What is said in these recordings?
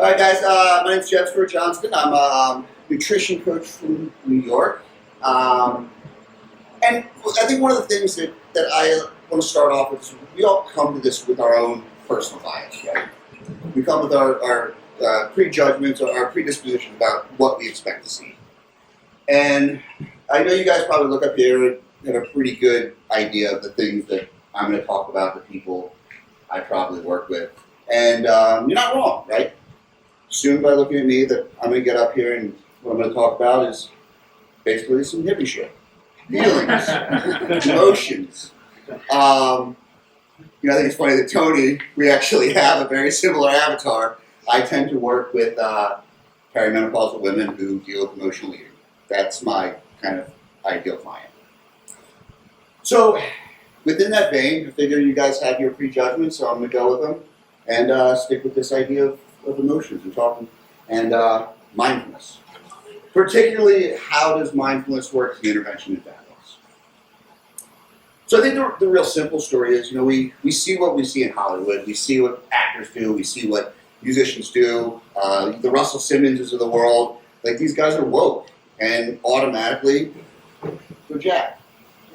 All right, guys. My name's Jeffrey Johnston. I'm a nutrition coach from New York. And I think one of the things that I want to start off with is we all come to this with our own personal bias, right? We come with our prejudgments or our predisposition about what we expect to see. And I know you guys probably look up here and have a pretty good idea of the things that I'm going to talk about, the people I probably work with. And you're not wrong, right? Assume by looking at me that I'm going to get up here and what I'm going to talk about is basically some hippie shit. Feelings, emotions. I think it's funny that Tony, we actually have a very similar avatar. I tend to work with perimenopausal women who deal with emotional eating. That's my kind of ideal client. So, within that vein, I figure you guys have your prejudgments, so I'm going to go with them and stick with this idea of emotions and talking and mindfulness. Particularly, how does mindfulness work in intervention in families? So I think the real simple story is, we see what we see in Hollywood. We see what actors do. We see what musicians do. The Russell Simmonses of the world. Like, these guys are woke and automatically they're jacked,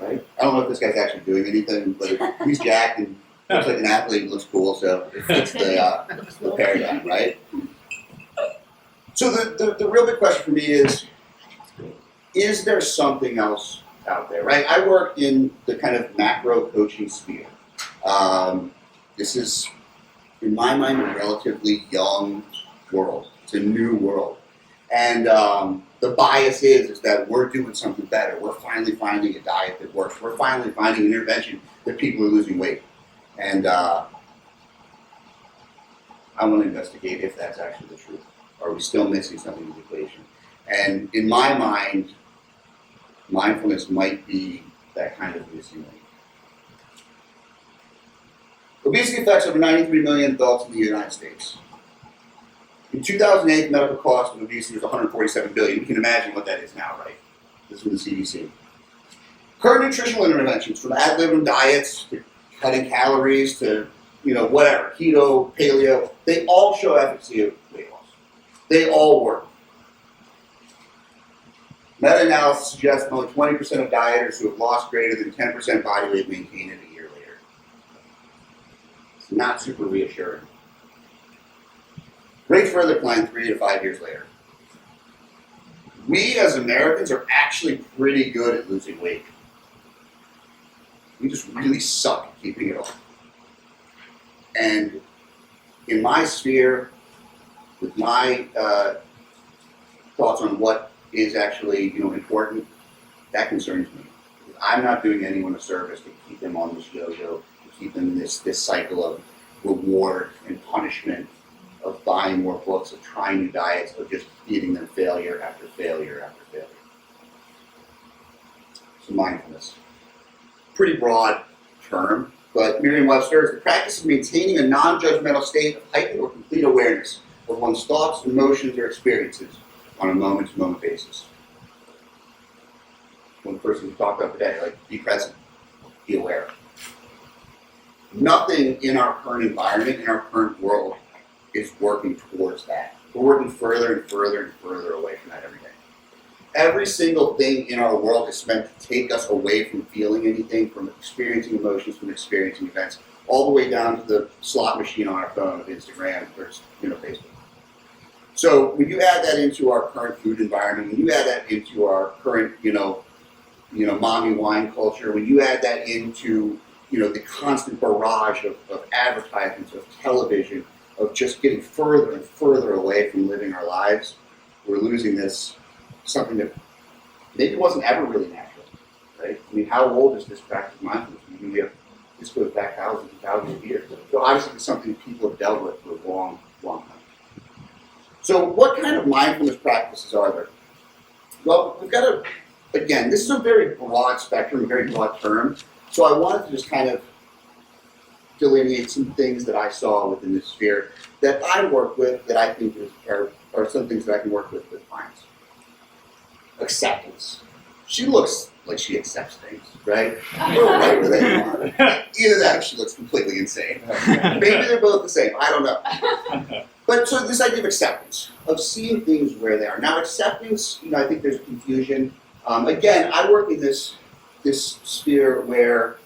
right? I don't know if this guy's actually doing anything, but he's jacked and looks like an athlete and looks cool, so it fits the paradigm, right? So the real big question for me is there something else out there, right? I work in the kind of macro coaching sphere. This is, in my mind, a relatively young world. It's a new world. And the bias is that we're doing something better. We're finally finding a diet that works. We're finally finding an intervention that people are losing weight. And I want to investigate if that's actually the truth. Are we still missing something in the equation? And in my mind, mindfulness might be that kind of missing link. Obesity affects over 93 million adults in the United States. In 2008, the medical cost of obesity was 147 billion. You can imagine what that is now, right? This is from the CDC. Current nutritional interventions, from ad libitum diets to cutting calories to whatever, keto, paleo, they all show efficacy of weight loss. They all work. Meta-analysis suggests only 20% of dieters who have lost greater than 10% body weight maintain it a year later. It's not super reassuring. Rates further decline 3 to 5 years later. We as Americans are actually pretty good at losing weight. We just really suck at keeping it off. And in my sphere, with my thoughts on what is actually important, that concerns me. I'm not doing anyone a service to keep them on this yo-yo, to keep them in this cycle of reward and punishment, of buying more books, of trying new diets, of just feeding them failure after failure after failure. So mindfulness. Pretty broad term, but Merriam-Webster is the practice of maintaining a non-judgmental state of heightened or complete awareness of one's thoughts, emotions, or experiences on a moment-to-moment basis. One person we talked about today, like, be present, be aware. Nothing in our current environment, in our current world, is working towards that. We're working further and further and further away from that every day. Every single thing in our world is meant to take us away from feeling anything, from experiencing emotions, from experiencing events, all the way down to the slot machine on our phone of Instagram or Facebook. So when you add that into our current food environment, when you add that into our current, mommy wine culture, when you add that into, the constant barrage of advertisements, of television, of just getting further and further away from living our lives, we're losing something that maybe wasn't ever really natural, right? I mean, how old is this practice of mindfulness? This goes back thousands and thousands of years. So obviously it's something people have dealt with for a long, long time. So what kind of mindfulness practices are there? Well, we've got again, this is a very broad spectrum, a very broad term, so I wanted to just kind of delineate some things that I saw within this sphere that I work with that I think are some things that I can work with clients. Acceptance. She looks like she accepts things, right? We're right where they are. Either that or she looks completely insane. Maybe they're both the same. I don't know. But so this idea of acceptance, of seeing things where they are. Now acceptance, I think there's confusion. Again, I work in this sphere where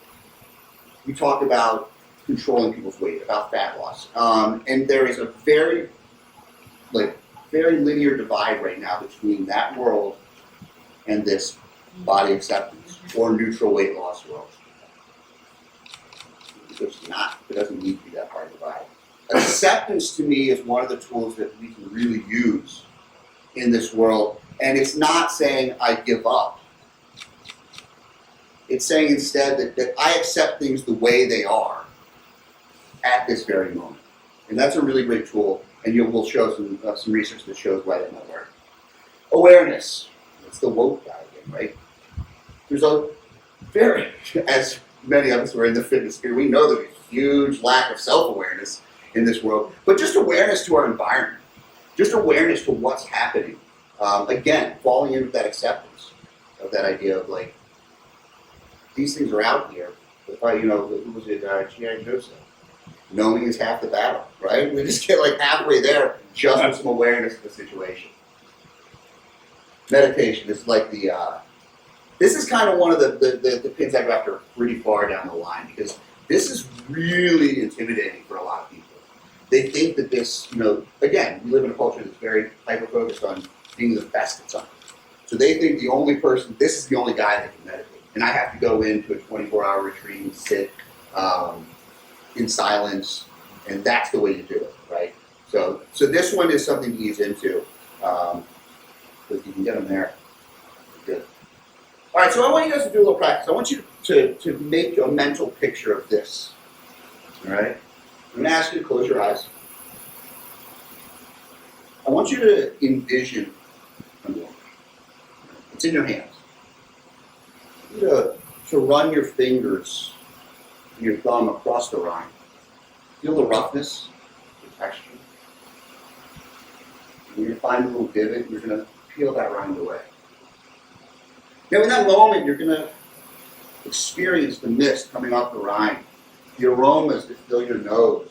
we talk about controlling people's weight, about fat loss. And there is a very linear divide right now between that world and this body acceptance or neutral weight loss world. It's not, it doesn't need to be that hard to divide. Acceptance to me is one of the tools that we can really use in this world. And it's not saying I give up. It's saying instead that I accept things the way they are at this very moment. And that's a really great tool. And we'll show some research that shows why that might work. Awareness. It's the woke guy again, right? There's as many of us who are in the fitness sphere, we know there's a huge lack of self-awareness in this world, but just awareness to our environment, just awareness to what's happening. Again, falling into that acceptance of that idea of these things are out here. Who was it? G.I. Joe said, knowing is half the battle, right? We just get halfway there just with some awareness of the situation. Meditation is this is kind of one of the pins I go after pretty far down the line because this is really intimidating for a lot of people. They think that this, again, we live in a culture that's very hyper-focused on being the best at something. So they think this is the only guy that can meditate. And I have to go into a 24-hour retreat and sit in silence, and that's the way to do it, right? So this one is something to ease into. If you can get them there, good. All right, so I want you guys to do a little practice. I want you to make a mental picture of this, all right? I'm going to ask you to close your eyes. I want you to envision a wheel. It's in your hands. To run your fingers and your thumb across the rind. Feel the roughness, the texture. And you're going to find a little divot, and you're going to peel that rind away. Now in that moment, you're going to experience the mist coming off the rind, the aromas that fill your nose,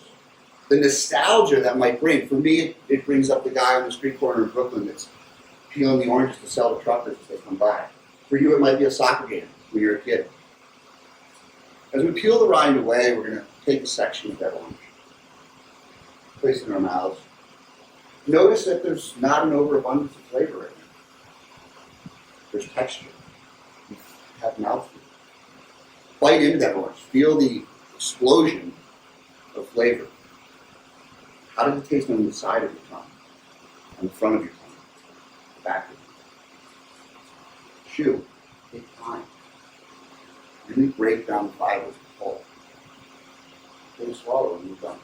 the nostalgia that might bring. For me, it brings up the guy on the street corner in Brooklyn that's peeling the oranges to sell to truckers as they come by. For you, it might be a soccer game when you're a kid. As we peel the rind away, we're going to take a section of that orange, place it in our mouths. Notice that there's not an overabundance of flavor right now. There's texture. You have mouthfeel. Bite into that orange. Feel the explosion of flavor. How does it taste on the side of your tongue? On the front of your tongue? The back of your tongue? Chew. Take time. Really break down the fibers of the whole. Take a swallow and move on.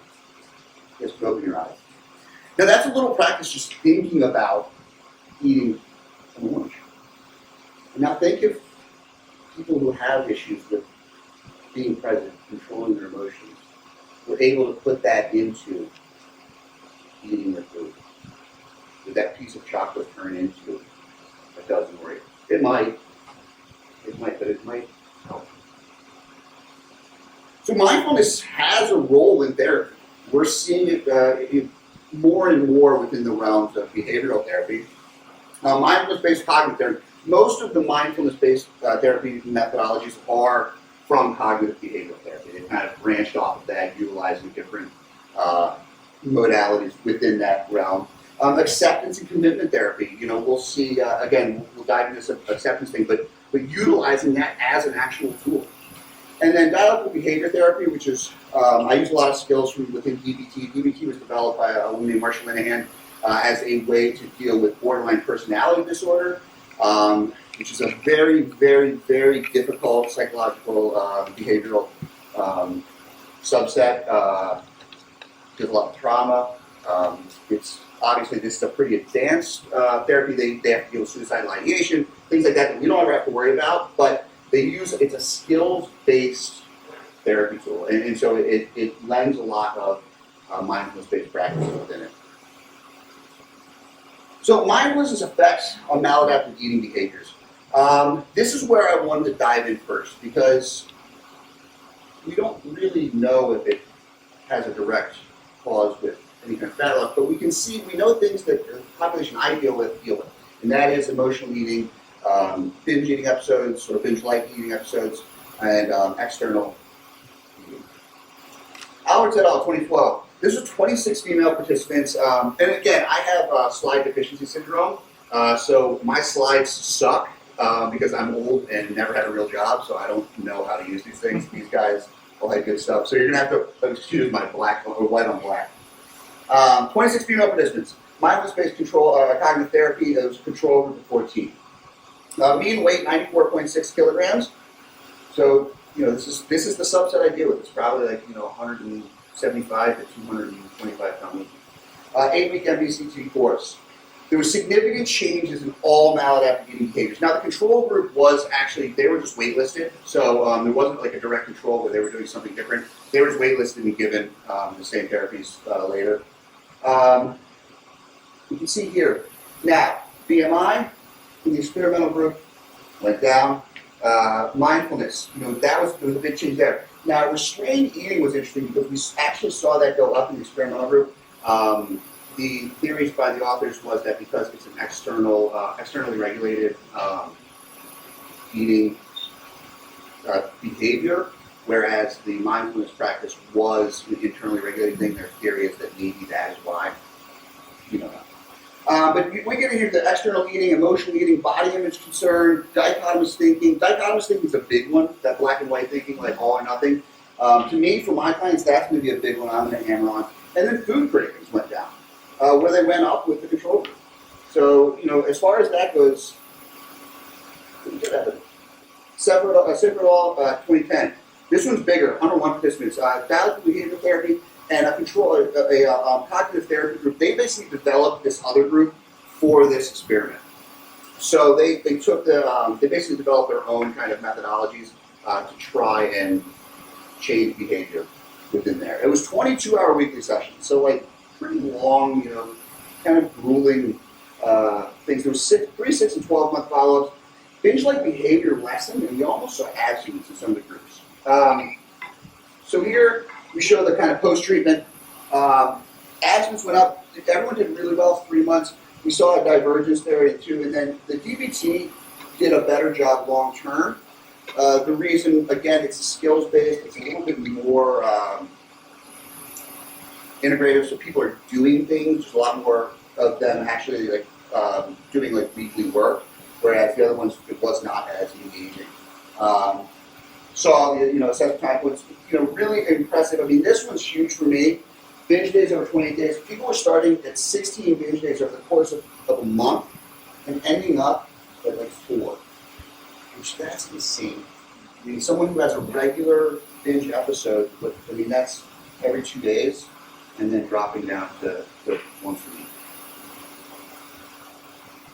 Just open your eyes. Now that's a little practice just thinking about eating an orange. And now think of people who have issues with being present, controlling their emotions, were able to put that into eating their food. Would that piece of chocolate turn into a dozen Oreos? It might, but it might help. So mindfulness has a role in therapy. We're seeing it more and more within the realms of behavioral therapy. Mindfulness-based cognitive therapy. Most of the mindfulness-based therapy methodologies are from cognitive behavioral therapy. They've kind of branched off of that, utilizing different modalities within that realm. Acceptance and commitment therapy. We'll see, again, we'll dive into this acceptance thing, but utilizing that as an actual tool. And then dialectical behavior therapy, which is, I use a lot of skills from within DBT. DBT was developed by a woman named Marsha Linehan as a way to deal with borderline personality disorder, which is a very, very, very difficult psychological behavioral subset. There's a lot of trauma. It's obviously this is a pretty advanced therapy. They have to deal with suicidal ideation, things like that we don't ever have to worry about, but it's a skills-based therapy tool, and so it lends a lot of mindfulness-based practices within it. So mindfulness effects on maladaptive eating behaviors. This is where I wanted to dive in first, because we don't really know if it has a direct cause with any kind of fat loss. But we know things that the population I deal with, and that is emotional eating, binge eating episodes, or binge-like eating episodes, and external eating. Albert et al., 2012. This was 26 female participants, and again, I have slide deficiency syndrome, so my slides suck because I'm old and never had a real job, so I don't know how to use these things. These guys all had good stuff, so you're gonna have to excuse my black or white on black. 26 female participants. Mindfulness-based control cognitive therapy. It was a control group of 14. Mean weight 94.6 kilograms. So this is the subset I deal with. It's probably like 175 to 225 pounds. 8-week MBCT course. There were significant changes in all maladaptive eating behaviors. Now the control group was actually, they were just waitlisted, so there wasn't like a direct control where they were doing something different. They were just waitlisted and given the same therapies later. You can see here, now BMI in the experimental group went down. Mindfulness, there was a big change there. Now restrained eating was interesting because we actually saw that go up in the experimental group. The theories by the authors was that because it's an externally regulated eating behavior, whereas the mindfulness practice was an internally regulated thing, their theory is that maybe that is why. But we get into the external eating, emotional eating, body image concern, dichotomous thinking. Dichotomous thinking is a big one, that black and white thinking, like all or nothing. To me, for my clients, that's going to be a big one I'm going to hammer on. And then food cravings went down, where they went up with the control group. So, as far as that goes, Several 2010. This one's bigger, 101 participants. Dialectical behavior therapy and a cognitive therapy group. They basically developed this other group for this experiment. So they took they basically developed their own kind of methodologies to try and change behavior within there. It was 22-hour weekly sessions, so like pretty long, kind of grueling things. There was 3, 6, and 12-month follow-ups. Binge-like behavior lessened, and we almost saw abstinence in some of the groups. So here we show the kind of post-treatment. Abstinence went up. Everyone did really well 3 months. We saw a divergence there too, and then the DBT did a better job long-term. The reason, again, it's skills-based. It's a little bit more integrative, so people are doing things. There's a lot more of them actually doing weekly work, whereas the other ones, it was not as engaging. Assessment time was really impressive. I mean, this one's huge for me. Binge days over 28 days. People were starting at 16 binge days over the course of a month and ending up at 4, which that's insane. I mean, someone who has a regular binge episode, that's every 2 days, and then dropping down to once a week.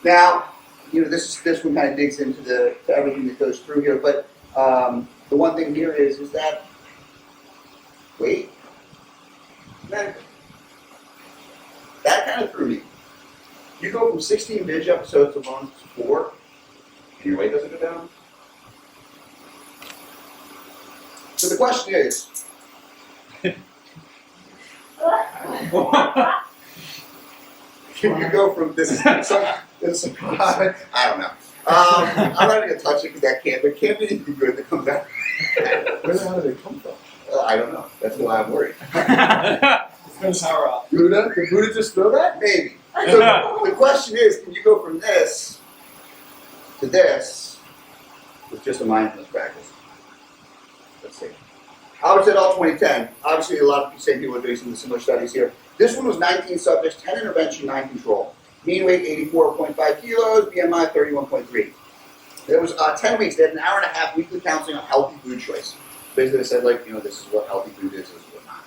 Now, this one kind of digs into to everything that goes through here, but the one thing here is that weight. That kind of threw me. You go from 16 binge episodes a month to 4, and your weight doesn't go down. So the question is, can you go from this? I don't know. I'm not going to touch it because there can't be anything good that comes out. Where the hell did it come from? I don't know. That's why I'm worried. Power up. Buddha? Did Buddha just throw that? Maybe. So the question is, can you go from this to this with just a mindfulness practice? Let's see. Albert et al. 2010. Obviously, a lot of the same people are doing some similar studies here. This one was 19 subjects, 10 intervention, 9 control. Mean weight 84.5 kilos, BMI 31.3. There was 10 weeks. They had an hour and a half weekly counseling on healthy food choice. Basically, they said this is what healthy food is what not.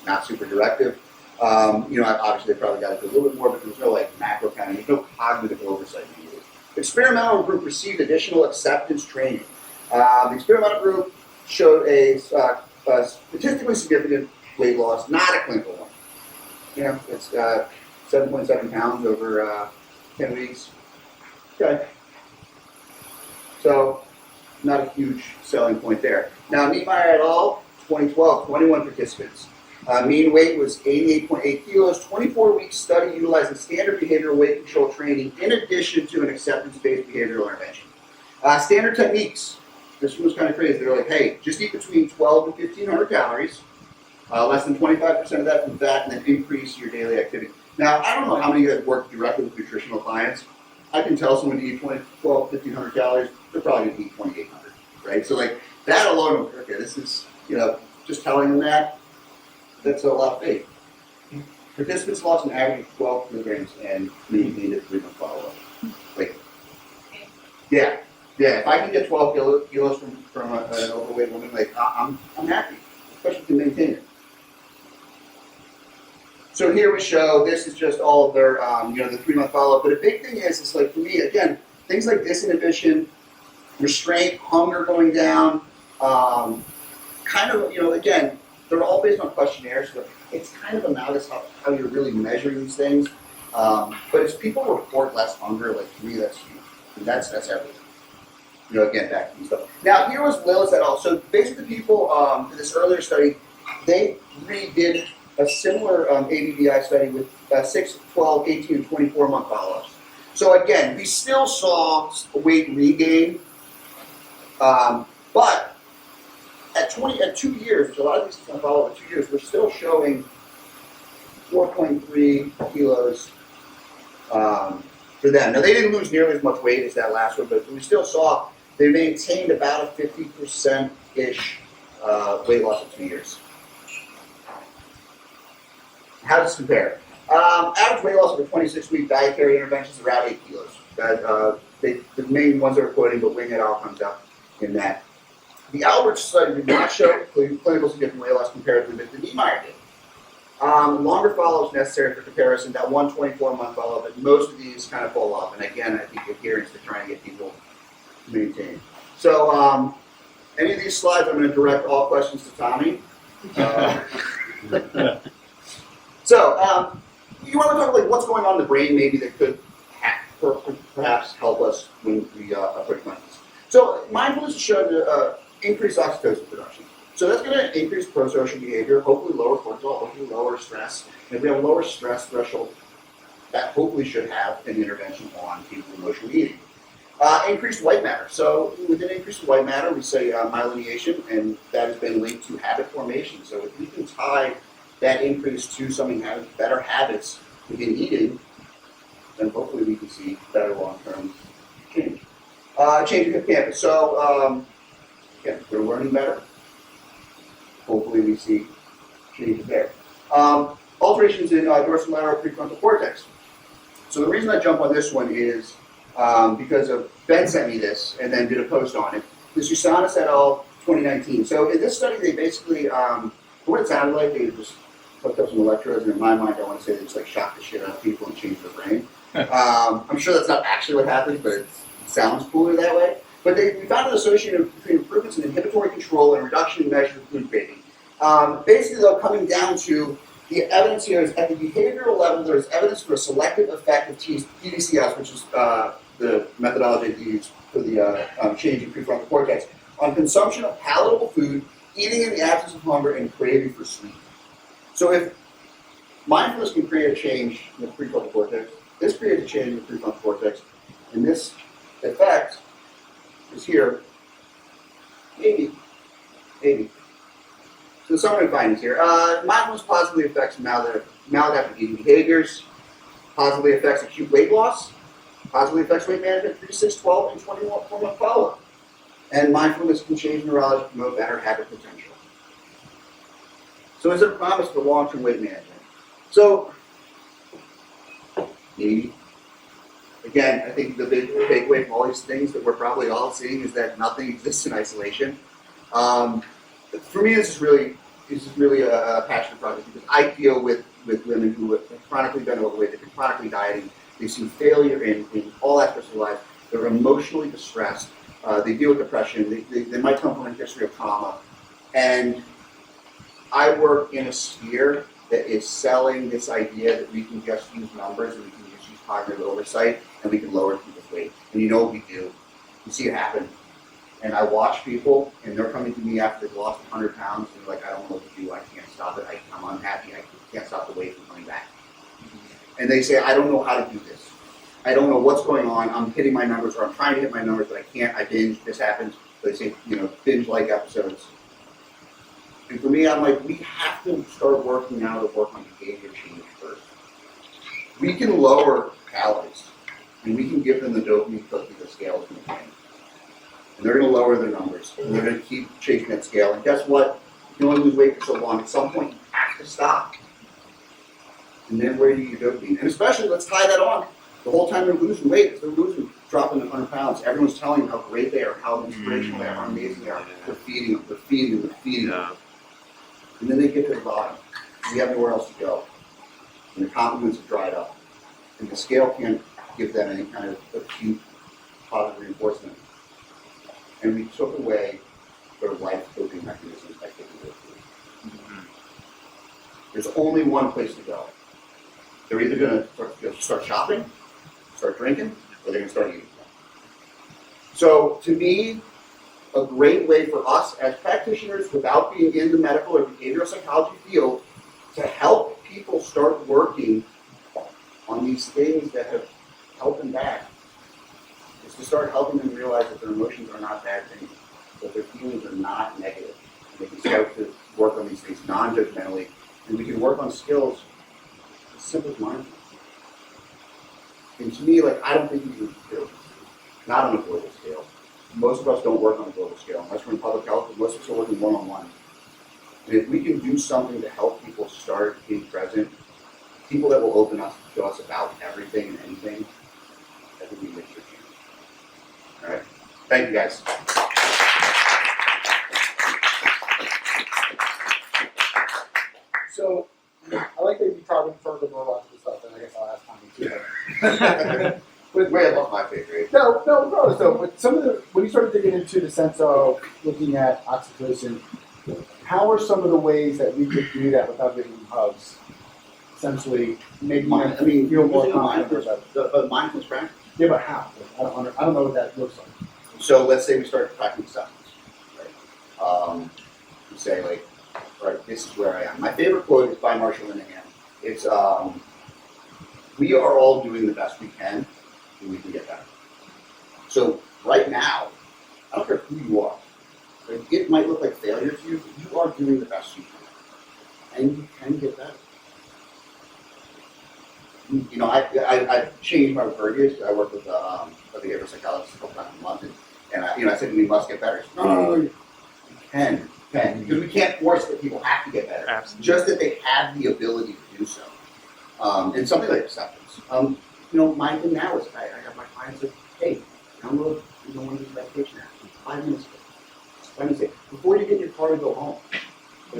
Not super directive. Obviously they probably got to do a little bit more, but there's no macro counting. There's no cognitive oversight needed. The experimental group received additional acceptance training. The experimental group showed a statistically significant weight loss, not a clinical one. It's 7.7 pounds over 10 weeks. Okay. So, not a huge selling point there. Now, Niemeyer et al., 2012, 21 participants. Mean weight was 88.8 kilos. 24-week study utilizing standard behavioral weight control training in addition to an acceptance-based behavioral intervention. Standard techniques. This one was kind of crazy. They're like, hey, just eat between 12 and 1,500 calories, less than 25% of that from fat, and then increase your daily activity. Now, I don't know how many of you guys work directly with nutritional clients. I can tell someone to eat 12, 1,500 calories. They're probably going to eat 2,800, right? So, like, that alone, okay, this is, just telling them that, that's a lot of faith. Participants lost an average of 12 kilograms and maintained a 3-month follow-up. Like, yeah, if I can get 12 kilos from an overweight woman, like, I'm happy, especially if you can maintain it. So here we show, this is just all of their, the 3-month follow-up. But a big thing is like, for me, again, things like disinhibition, restraint, hunger going down, kind of, again, they're all based on questionnaires, so it's kind of analogous how you're really measuring these things. But as people report less hunger, like, to me, that's huge. And that's everything. Again, back to these stuff. Now, here was Lillis et al. So basically, people in this earlier study, they redid a similar ABBI study with 6, 12, 18, and 24-month follow-ups. So again, we still saw weight regain, but at 2 years, which a lot of these follow up at 2 years, we're still showing 4.3 kilos for them. Now, they didn't lose nearly as much weight as that last one, but we still saw they maintained about a 50%-ish weight loss at 2 years. How does this compare? Average weight loss over 26-week dietary interventions is around 8 kilos. The main ones that we're quoting, but Wing et al. Comes up in that. The Albert study did not show clinical significant weight loss comparatively, but the Niemeyer did. Longer follow-ups necessary for comparison. That 124-month follow-up, but most of these kind of fall off. And again, I think adherence to trying to get people to maintain. So, any of these slides, I'm going to direct all questions to Tommy. So, you want to talk like what's going on in the brain, maybe that could perhaps help us when we approach mindfulness. So, mindfulness is shown to increase oxytocin production. So that's going to increase prosocial behavior, hopefully lower cortisol, hopefully lower stress. And if we have a lower stress threshold, that hopefully should have an intervention on people emotional eating. Increased white matter. So within increased white matter, we say myelination, and that has been linked to habit formation. So if we can tie that increase to something having better habits within eating, then hopefully we can see better long-term change. Change in hippocampus. So again, we're learning better. Hopefully we see changes there. Alterations in dorsolateral prefrontal cortex. So the reason I jump on this one is because of Ben sent me this and then did a post on it. This Usanis et al. 2019. So in this study, they basically, what it sounded like, they just hooked up some electrodes, and in my mind, I want to say they just like shocked the shit out of people and changed their brain. I'm sure that's not actually what happens, but it sounds cooler that way. But we found an association between improvements in inhibitory control and reduction in measures of food craving. Basically, though, coming down to the evidence here is at the behavioral level, there's evidence for a selective effect of PDCS, which is the methodology they use for the change in prefrontal cortex, on consumption of palatable food, eating in the absence of hunger, and craving for sleep. So if mindfulness can create a change in the prefrontal cortex, this creates a change in the prefrontal cortex, and this effect is here, maybe. So summary findings here. Mindfulness positively affects maladaptive eating behaviors, positively affects acute weight loss, positively affects weight management, 3, 6, 12, and 21-month follow-up. And mindfulness can change neurology, promote better habit potential. So is it a promise for long-term weight management? So, maybe. Again, I think the big takeaway from all these things that we're probably all seeing is that nothing exists in isolation. For me, this is really a passion project because I deal with women who have chronically been overweight, they've been chronically dieting, they've seen failure in all aspects of their life, they're emotionally distressed, they deal with depression, they might come from a history of trauma, and I work in a sphere that is selling this idea that we can just use numbers and we can just use cognitive oversight and we can lower people's weight. And you know what we do. You see it happen. And I watch people, and they're coming to me after they've lost 100 pounds, and they're like, I don't know what to do. I can't stop it. I'm unhappy. I can't stop the weight from coming back. And they say, I don't know how to do this. I don't know what's going on. I'm hitting my numbers, or I'm trying to hit my numbers, but I can't. I binge. This happens. They say, binge-like episodes. And for me, I'm like, we have to start working now to work on behavior change first. We can lower calories, and we can give them the dopamine cookie the scale is going to change. And they're going to lower their numbers, and they're going to keep chasing that scale. And guess what? You can only lose weight for so long. At some point, you have to stop. And then where do you get dopamine? And especially, let's tie that on. The whole time they're losing weight, dropping 100 pounds, everyone's telling them how great they are, how inspirational they are, how amazing they are. They're feeding them. And then they get to the bottom. And you have nowhere else to go. And the compliments have dried up. And the scale can't give them any kind of acute positive reinforcement. And we took away their life coping mechanisms by taking their food. There's only one place to go. They're either going to start shopping, start drinking, or they're going to start eating. So to me, a great way for us as practitioners, without being in the medical or behavioral psychology field, to help people start working on these things that have held them back, is to start helping them realize that their emotions are not bad things, that their feelings are not negative. And they can start to work on these things non-judgmentally, and we can work on skills as simple as mindfulness. And to me, I don't think we can do it. Not on a global scale. Most of us don't work on a global scale, unless we're in public health, but most of us are working one-on-one. And if we can do something to help people start being present, people that will open up to us about everything and anything, I think we make sure change. All right? Thank you, guys. So, I like that you probably further more about this stuff, and I guess I'll ask Tommy too. Way above my pay grade. No. So, but some of when you started digging into the sense of looking at oxytocin, how are some of the ways that we could do that without giving hugs? Essentially, maybe feel more confident about it. Mindfulness practice. Yeah, but how? I don't know what that looks like. So let's say we start tracking acceptance, right? We say all right, this is where I am. My favorite quote is by Marshall Linehan. It's, we are all doing the best we can, and we can get better. So right now, I don't care who you are. It might look like failure to you, but you are doing the best you can, and you can get better. I've changed my verbiage. I work with a behavioral psychologist a couple times a month, and I said we must get better. Said, no, you can, because we can't force that people have to get better. Absolutely. Just that they have the ability to do so. And something like acceptance. My thing now is I have my clients say, hey, download one of these medication apps. 5 minutes. 5 minutes. Before you get in your car to go home.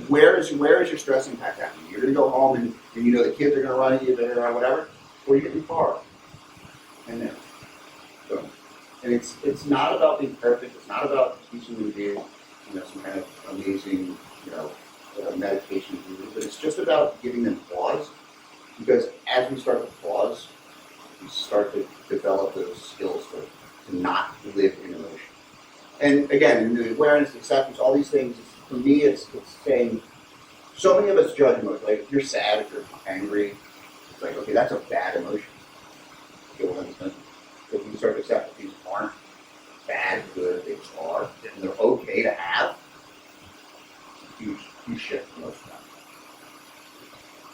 Where is your stress impact happening? You're going to go home and the kids are going to run at you, or whatever. Or you get in your car. And then, boom. And it's not about being perfect. It's not about teaching you to do some kind of amazing meditation guru, but it's just about giving them pause. Because as we start to pause, we start to develop those skills to not live in emotion. And again, in the awareness, acceptance, all these things, for me, it's saying, so many of us judge emotion. Like if you're sad, if you're angry, it's like, okay, that's a bad emotion. Okay, well, then if you start to accept that these aren't bad, good, they just are, and they're okay to have, it's a huge shift for most of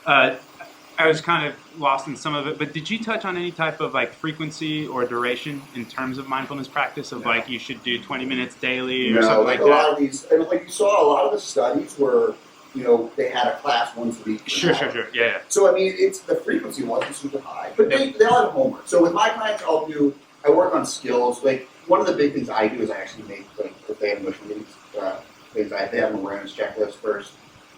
them. I was kind of lost in some of it, but did you touch on any type of frequency or duration in terms of mindfulness practice of you should do 20 minutes daily or something like a that? lot of these, and you saw a lot of the studies were, they had a class once a week. Sure. Yeah. So it's the frequency wasn't super high, but they all have homework. So with my clients, I work on skills. One of the big things I do is I actually make if they have emotional things, they have an awareness checklist first.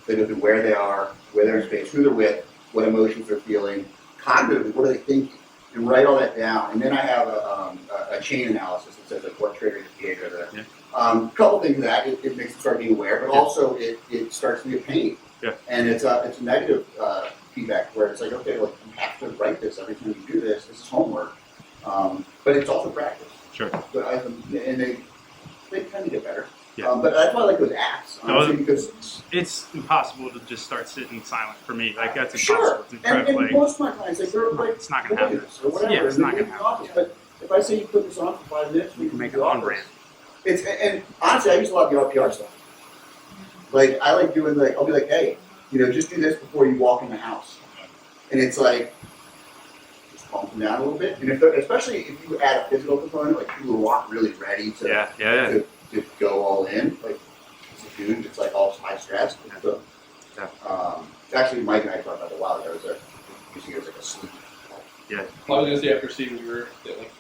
They go through where they are, where they're in space, who they're with, what emotions they're feeling, cognitively, what are they thinking, and write all that down. And then I have a chain analysis that says what triggers behavior. A couple things of that, it makes them start being aware, but also it starts to be a pain. Yeah. And it's a negative feedback where it's like, okay, you have to write this every time you do this. This is homework. But it's also practice. Sure. But they tend to get better. Yeah. But that's why I like those apps, honestly, because it's impossible to just start sitting silent for me. Like that's sure. impossible. It's incredibly. And most of my clients, like they're like, it's not gonna happen. Or whatever. Yeah, it's not gonna in the happen. office. But if I say you put this on for 5 minutes, we You can can make do it the on office. brand. It's and honestly, I use a lot of the RPR stuff. Like I like doing like I'll be like, hey, just do this before you walk in the house, and it's like just calm them down a little bit. And especially if you add a physical component, like people who aren't really ready to to go all in, like as a dude, it's like all high stress. So, actually, Mike and I talked about it a while ago. Using it as like a sleep. Yeah. I was gonna say after seeing your like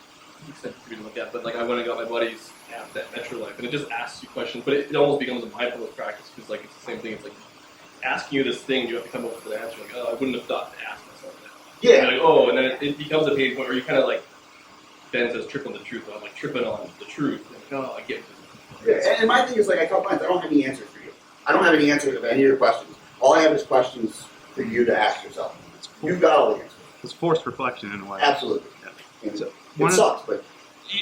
you said for me to look at, but like I went and got my buddy's app, that Metro Life, and it just asks you questions, but it almost becomes a mindfulness practice because like it's the same thing. It's like asking you this thing, you have to come up with an answer. Like, oh, I wouldn't have thought to ask myself that. Yeah. And like, oh, and then it becomes a pain point where you kind of like Ben says trip on the truth. I'm like tripping on the truth. Like, oh, I get it. Yeah. And my thing is like I tell clients, I don't have any answers for you. I don't have any answers to any of your questions. All I have is questions for you to ask yourself. You've got all the answers. It's forced reflection in a way. Absolutely. And So, it sucks, but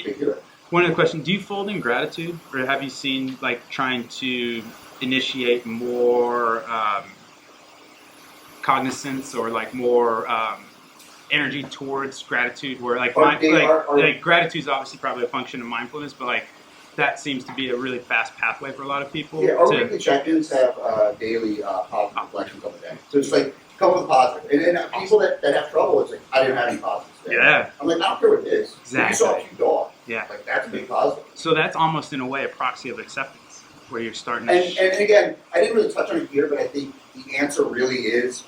they do it. One other question: do you fold in gratitude, or have you seen like trying to initiate more cognizance or like more energy towards gratitude? Where like gratitude is obviously probably a function of mindfulness, but like that seems to be a really fast pathway for a lot of people. Yeah, our weekly check-ins have daily positive reflections on the day. So it's like come with positive. And then people that have trouble, it's like I didn't have any positives today. Yeah. I'm like I don't care what it is. Exactly. You saw a cute dog. Yeah. Like that's a big positive. So that's almost in a way a proxy of acceptance, where you're starting to. And again, I didn't really touch on it here, but I think the answer really is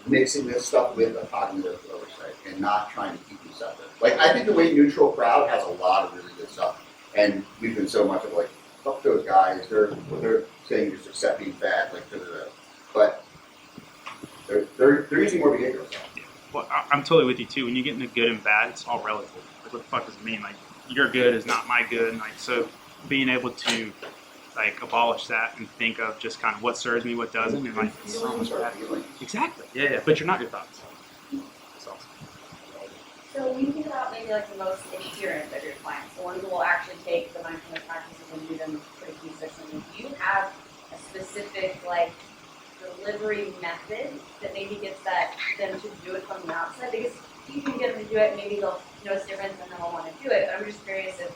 mixing this stuff with a cognitive oversight and not trying to keep them separate. Like I think the way Neutral Crowd has a lot of really good stuff, and we've been so much of like fuck those guys. They're saying just accept being fat, like but they're using more behavioral stuff. Well, I'm totally with you too. When you get into good and bad, it's all relative. Like, what the fuck does it mean? Like, your good is not my good. And, like, so being able to like abolish that and think of just kind of what serves me, what doesn't, and like Feelings are feelings. exactly, yeah. But you're not your thoughts. That's awesome. So when you think about maybe like the most adherent of your clients, the ones who will actually take the mindfulness practices and do them pretty consistently, do you have a specific like delivery method that maybe gets them to do it from the outset? Because you can get them to do it, maybe they'll notice difference and then they'll want to do it. But I'm just curious if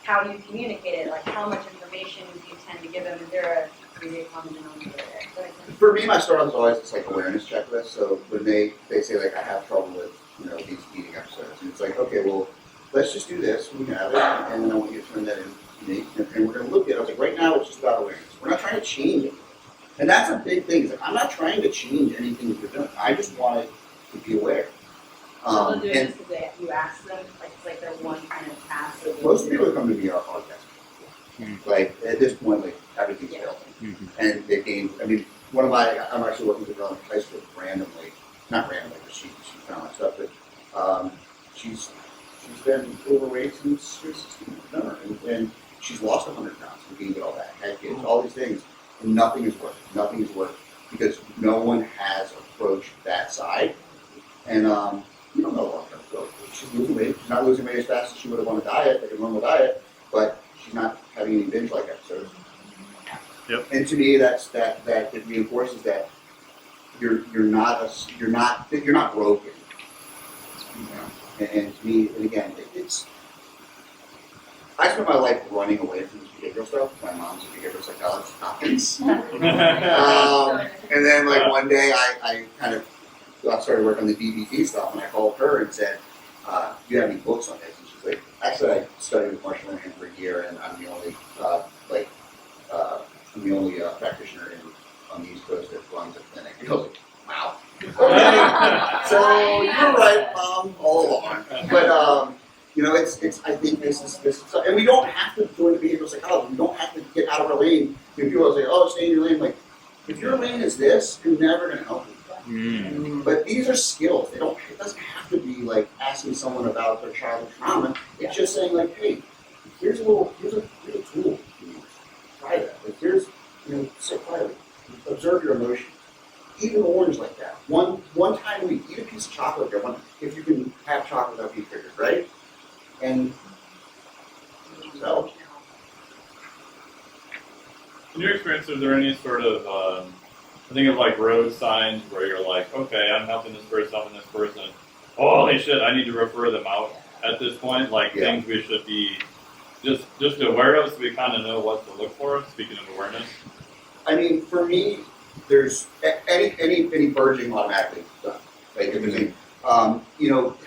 how do you communicate it? Like how much information do you tend to give them? Is there a 3-day common denominator there? For me, my start is always this like awareness checklist. So when they say like I have trouble with these eating episodes, and it's like okay, well let's just do this. We have it, and then I want you to turn that in me, and we're going to look at it. I was like right now it's just about awareness. We're not trying to change it. And that's a big thing. It's like, I'm not trying to change anything that you're doing. I just want it to be aware. So they'll do it just because you ask them, like it's like their one kind of task. Most people that come to me are guests. Like at this point, like everything's built, and they gain. I mean, I'm actually working with a girl in high school randomly, not randomly, but she found my stuff. But she's been overweight since she was 16, and she's lost 100 pounds and gained it all back. Had kids, all these things. And nothing has worked. Nothing has worked because no one has approached that side. And you don't know what to go. She's losing weight. She's not losing weight as fast as she would have on a diet, like a normal diet, but she's not having any binge-like episodes. Yep. And to me, that it reinforces that you're not broken. And to me, and again, it's. I spent my life running away from this behavioral stuff. My mom's a behavioral psychologist. And then, like, one day I kind of started working on the DBT stuff, and I called her and said, do you have any books on this? And she's like, actually, I studied with Marshall Moynihan for a year, and I'm the only practitioner on the East Coast that runs a clinic. And I was like, wow. Okay. So you're right, Mom, all along. But, it's. I think this is, and we don't have to join the behavioral psychology. We don't have to get out of our lane. People say, "Oh, stay in your lane." Like, if your lane is this, you're never going to help you. But these are skills. It doesn't have to be like asking someone about their childhood trauma. It's just saying, like, "Hey, here's a tool. You use. Try that. Like, here's, sit quietly, observe your emotions. Eat an orange like that. One time a week. Eat a piece of chocolate there. If you can have chocolate without being triggered, right?" And so, In your experience, is there any sort of, I think of like road signs where you're like, okay, I'm helping this person, holy shit, I need to refer them out at this point, like things we should be just aware of so we kind of know what to look for, speaking of awareness? I mean, for me, there's any purging automatically done. Like if there's any, you know,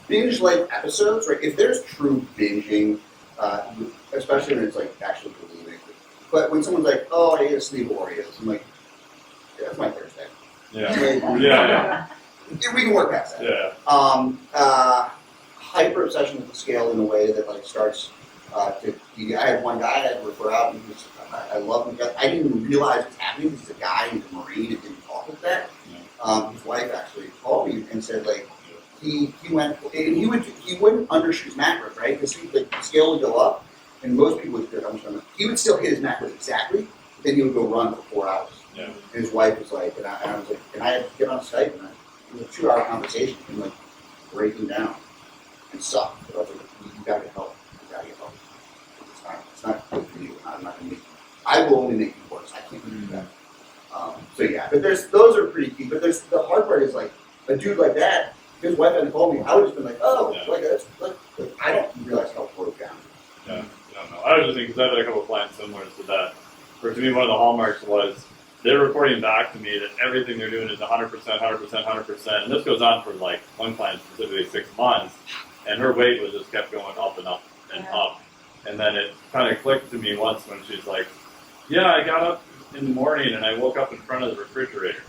binge like episodes, right? If there's true binging, especially when it's like actually believing. But when someone's like, "Oh, I ate a sleeve of Oreos," I'm like, "Yeah, that's my Thursday." Yeah. Like, Yeah. we can work past that. Yeah. Hyper obsession with the scale in a way that like starts to. I had one guy I had to refer out, and he was, I love him. I didn't even realize it was happening. He's a guy, he's a Marine, and didn't talk with that. His wife actually called me and said like he went and he wouldn't undershoot his macros, right? Because the scale would go up, and most people would he would still hit his macros exactly, but then he would go run for 4 hours. Yeah. And his wife was like, and I was like, and I had to get on Skype, and it was a 2-hour conversation, and like breaking down and sucked. But I was like, you gotta get help. You gotta get help. It's not good for you. I'm not gonna make you. I will only make you worse. I can't do that. So yeah, but those are pretty key. But there's the hard part is like a dude like that. If his wife hadn't called me, I would have just been like, oh, like that's like I don't realize how it broke down. Yeah. I don't know. I was just thinking, because I've had a couple of clients similar to that, where to me one of the hallmarks was they're reporting back to me that everything they're doing is 100%, 100%, 100%. And this goes on for like one client specifically 6 months. And her weight was just kept going up and up and up. And then it kind of clicked to me once when she's like, yeah, I got up in the morning and I woke up in front of the refrigerator.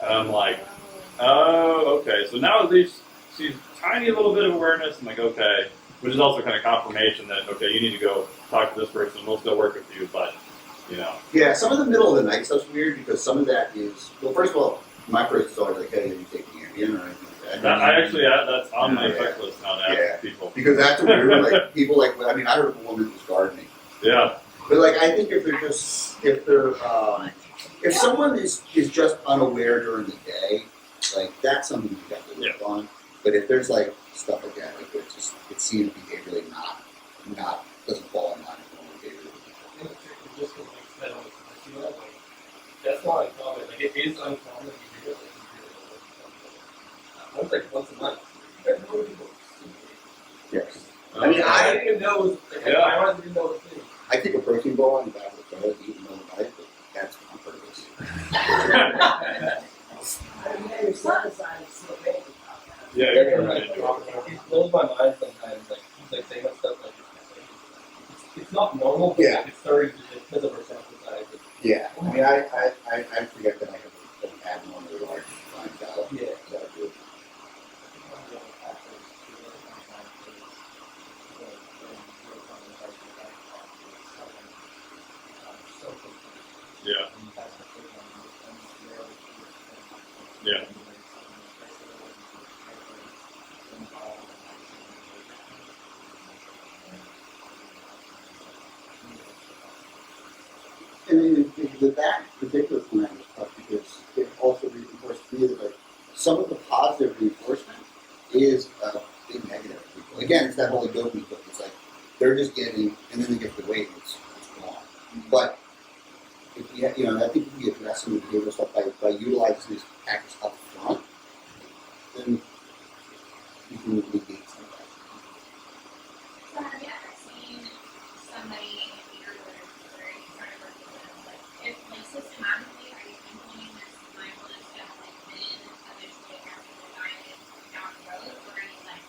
And I'm like, oh, okay. So now at least she's tiny little bit of awareness. I'm like, okay. Which is also kind of confirmation that, okay, you need to go talk to this person. We'll still work with you, but, you know. Yeah, some of the middle of the night stuff's weird because some of that is, well, first of all, my first is always like, hey, have you taken Ambien or anything like that? I actually, that's on my checklist now to ask people. Because that's weird. Like, people like, I mean, I heard of a woman who was gardening. Yeah. But like, I think if someone is just unaware during the day, like that's something you got to work on. But if there's like stuff like that, like it seems behaviorally not doesn't fall in line with normal behavior. That's not uncommon. Like it is uncommon to hear like once a month. Yes. I mean, I didn't even know it was. Like, I honestly didn't know it was a thing. I take a protein bar and back with toilet, eat another bite, but that's on purpose. Yeah, you're right. It blows my mind sometimes. Like he's like saying stuff like it's not normal, but it's starting to because of our sample size. Yeah. I mean, I forget that I have an abnormally large clientele. Yeah. So I do. Yeah. Yeah. And then that particular plan was tough because it also reinforced to me that like some of the positive reinforcement is a big negative. Again, it's that whole dopamine thing. It's like they're just getting, and then they get the weight, it's gone. But if we, I think if we address some of the behavioral stuff by utilizing these tactics up front, then you can negate some of that. So have you ever seen somebody in your group where you started working with them, like, if, like, systematically, are you implementing this mindfulness stuff, like, within eventually after the diet down the road, or are you, like,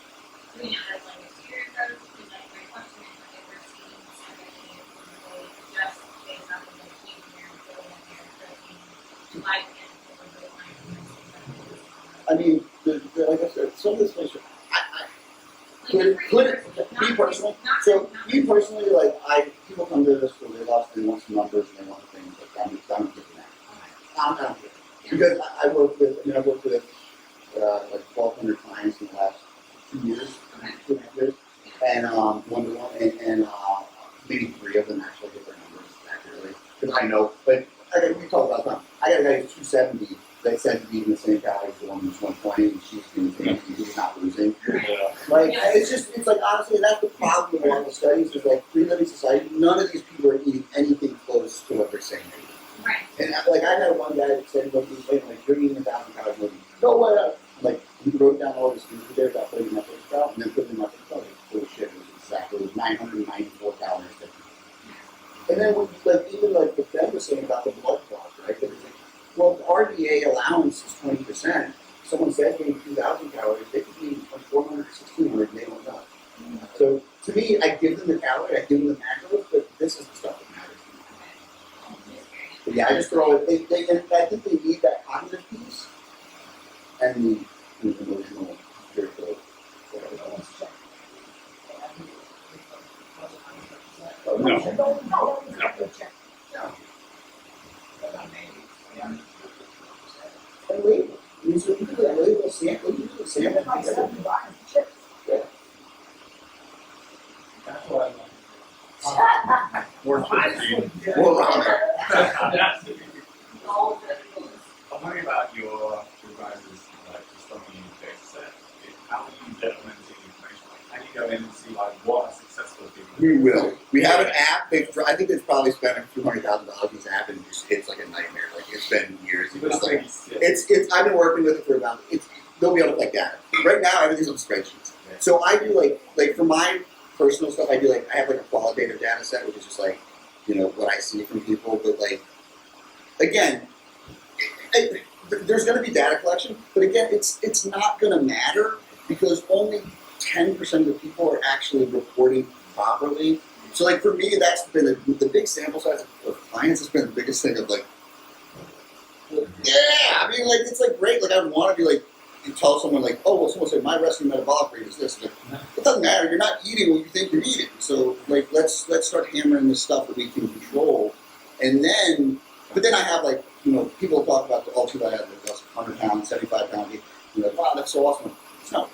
doing it as, like, a two-year approach? Because, like, my question is, like, if we're seeing somebody who just based off of the behavior and building up their protein, like, and with mindfulness, I mean, like I said, some of this information, me personally, like people come to this for weight loss, they want some numbers and they want things, like I'm getting that. I'm down here. Because I've worked with like 1,200 clients in the last 2 years, 2.5 years, and one-to-one, and maybe 3 of them actually get their numbers accurately. Because I know, but we talk about time. I got a guy who's 270 that said to be in the same calories as the one who's 120, and she's doing things and he's not losing. Yeah. Like, it's like, honestly, and that's the problem with all the studies is like, free living society, none of these people are eating anything close to what they're saying. Right. And like, I had one guy that said, look, he's like, you're eating 1,000 calories a week. No way. Like, he wrote down all his food there about putting in my first out, and then putting in my first out. Like, holy shit, it was exactly 994 calories different. And then, when, like, even like what Ben was saying about the blood clot, right? That it's like, well, the RDA allowance is 20%. Someone says getting 2,000 calories, they could be eating 400 or 1,600 and they don't know. So to me, I give them the calorie, I give them the macros, but this is the stuff that matters to me. But yeah, I just throw it. And I think they need that cognitive piece and the emotional, spiritual, whatever. No. And label. I mean, so you do that label, sample, you do the sample. Yeah. That's what I like. More protein. More ramen. I'm wondering about your guys' like just on the data set. How are you implementing information? Like, how do you go in and see like what a successful people? We will. We have an app. I think they've probably spent $200,000 on this app, and it's like a nightmare. Like it's been years. It's. I've been working with it for about. They'll be able to collect data. Right now, everything's on spreadsheets. So I do like for my personal stuff, I have like a qualitative data set, which is just like, what I see from people. But like, again, there's going to be data collection, but again, it's not going to matter because only 10% of the people are actually reporting properly. So like for me, that's been the big sample size of clients has been the biggest thing of like, yeah, I mean like it's like great. Like I want to be like, you tell someone like, oh well, someone said my resting metabolic rate is this. Like, it doesn't matter. You're not eating what you think you're eating. So like let's start hammering this stuff that we can control, and then. But then I have like, people talk about the ultra that have like 100 pounds, 75 pounds. You're like, wow, that's so awesome. It's not.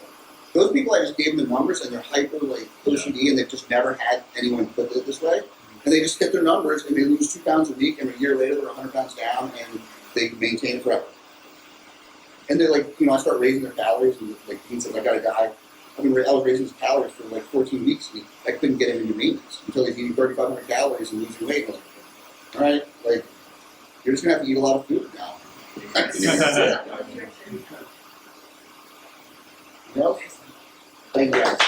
Those people I just gave them the numbers and they're hyper like OCD and they've just never had anyone put it this way. And they just hit their numbers and they lose 2 pounds a week and a year later they're 100 pounds down and they maintain it forever. And they're like, I start raising their calories and like Dean says, I got a guy. I was raising his calories for like 14 weeks and I couldn't get him into maintenance until he's eating 3,500 calories and losing weight. I was like, all right, like you're just gonna have to eat a lot of food now. Thank you guys.